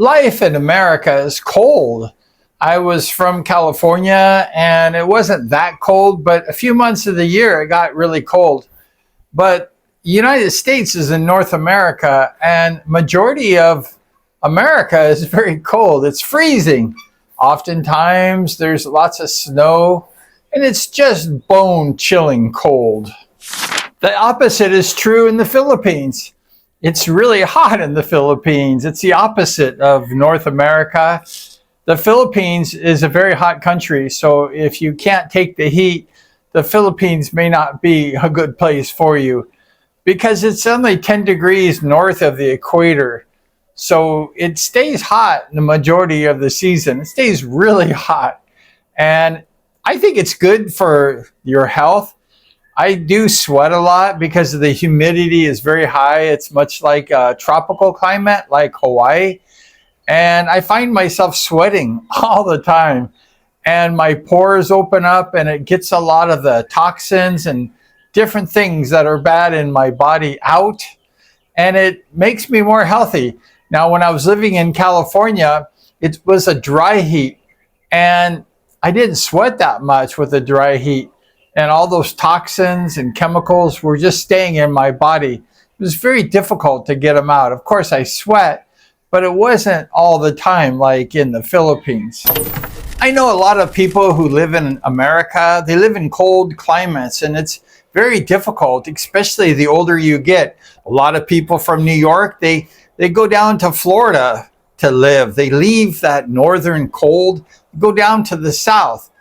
Life in America is cold. I was from California and it wasn't that cold, but a few months of the year it got really cold. But United States is in North America and majority of America is very cold. It's freezing. Oftentimes there's lots of snow and it's just bone chilling cold. The opposite is true in the Philippines. It's really hot in the Philippines. It's the opposite of North America. The Philippines is a very hot country, so if you can't take the heat, the Philippines may not be a good place for you because it's only 10 degrees north of the equator. So it stays hot the majority of the season. It stays really hot. And I think it's good for your health. I do sweat a lot because the humidity is very high. It's much like a tropical climate like Hawaii. And I find myself sweating all the time. And my pores open up and it gets a lot of the toxins and different things that are bad in my body out. And it makes me more healthy. Now, when I was living in California, it was a dry heat. And I didn't sweat that much with the dry heat. And all those toxins and chemicals were just staying in my body. It was very difficult to get them out. Of course, I sweat, but it wasn't all the time like in the Philippines. I know a lot of people who live in America, they live in cold climates, and it's very difficult, especially the older you get. A lot of people from New York, they go down to Florida to live. They leave that northern cold, go down to the south.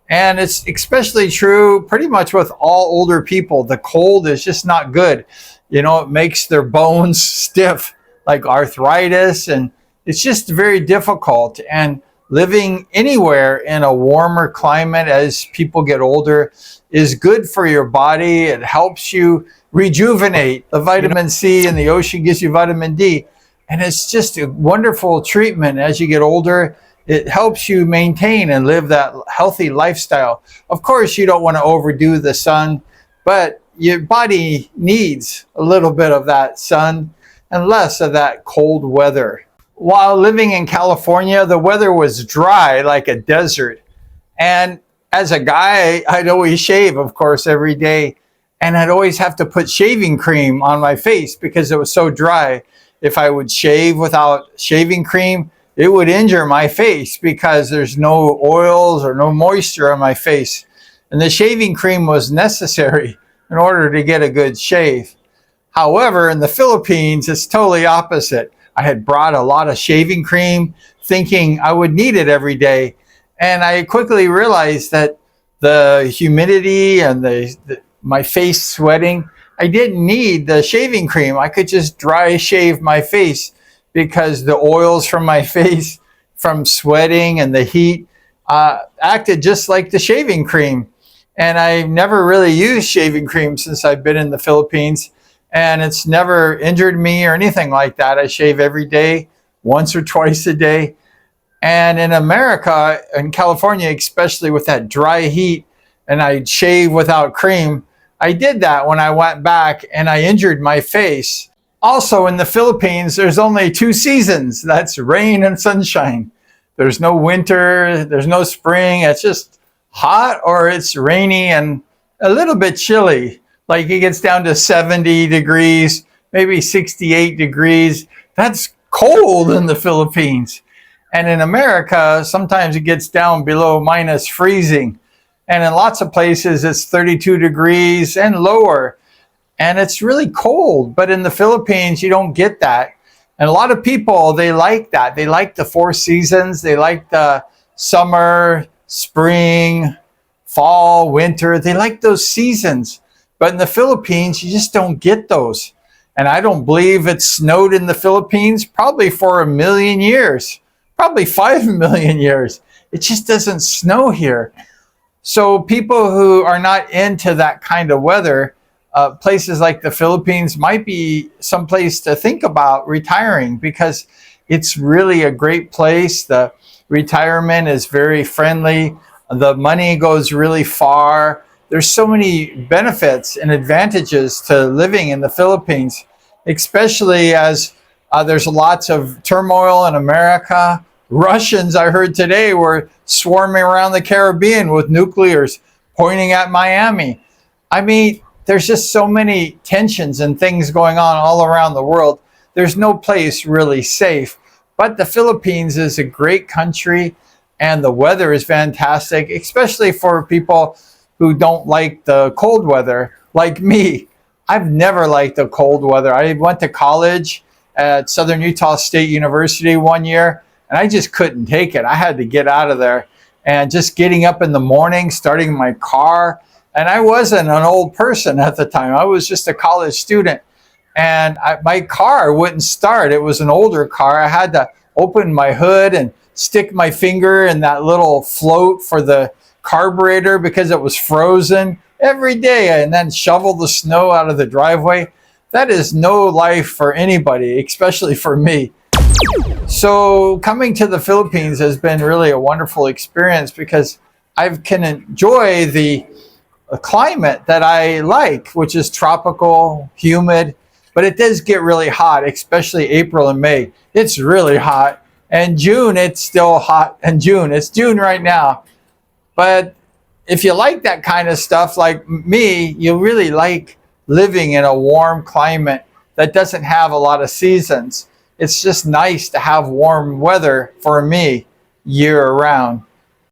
And it's especially true pretty much with all older people. The cold is just not good. You know, it makes their bones stiff, like arthritis, and it's just very difficult. And living anywhere in a warmer climate as people get older is good for your body. It helps you rejuvenate. The vitamin C in the ocean gives you vitamin D. And it's just a wonderful treatment as you get older. It helps you maintain and live that healthy lifestyle. Of course, you don't want to overdo the sun, but your body needs a little bit of that sun and less of that cold weather. While living in California, the weather was dry like a desert. And as a guy, I'd always shave, of course, every day. And I'd always have to put shaving cream on my face because it was so dry. If I would shave without shaving cream, it would injure my face because there's no oils or no moisture on my face. And the shaving cream was necessary in order to get a good shave. However, in the Philippines, it's totally opposite. I had brought a lot of shaving cream thinking I would need it every day. And I quickly realized that the humidity and my face sweating, I didn't need the shaving cream. I could just dry shave my face because the oils from my face from sweating and the heat acted just like the shaving cream. And I never really used shaving cream since I've been in the Philippines. And it's never injured me or anything like that. I shave every day, once or twice a day. And in America, in California, especially with that dry heat, and I'd shave without cream, I did that when I went back and I injured my face. Also, in the Philippines, there's only two seasons. That's rain and sunshine. There's no winter, there's no spring. It's just hot or it's rainy and a little bit chilly. Like it gets down to 70 degrees, maybe 68 degrees. That's cold in the Philippines. And in America, sometimes it gets down below minus freezing. And in lots of places, it's 32 degrees and lower. And it's really cold, but in the Philippines, you don't get that. And a lot of people, they like that. They like the four seasons. They like the summer, spring, fall, winter. They like those seasons. But in the Philippines, you just don't get those. And I don't believe it snowed in the Philippines probably for 1 million years, probably 5 million years. It just doesn't snow here. So people who are not into that kind of weather, places like the Philippines might be someplace to think about retiring because it's really a great place. The retirement is very friendly. The money goes really far. There's so many benefits and advantages to living in the Philippines, especially as There's lots of turmoil in America. Russians, I heard today, were swarming around the Caribbean with nuclears pointing at Miami. I mean, there's just so many tensions and things going on all around the world. There's no place really safe. But the Philippines is a great country and the weather is fantastic, especially for people who don't like the cold weather, like me. I've never liked the cold weather. I went to college at Southern Utah State University one year, and I just couldn't take it. I had to get out of there. And just getting up in the morning, starting my car, and I wasn't an old person at the time. I was just a college student, and my car wouldn't start. It was an older car. I had to open my hood and stick my finger in that little float for the carburetor because it was frozen every day, and then shovel the snow out of the driveway. That is no life for anybody, especially for me. So coming to the Philippines has been really a wonderful experience because I can enjoy the climate that I like, which is tropical, humid, but it does get really hot, especially April and May. It's really hot. And June, it's still hot in June. It's June right now. But if you like that kind of stuff like me, you really like living in a warm climate that doesn't have a lot of seasons. It's just nice to have warm weather for me year round.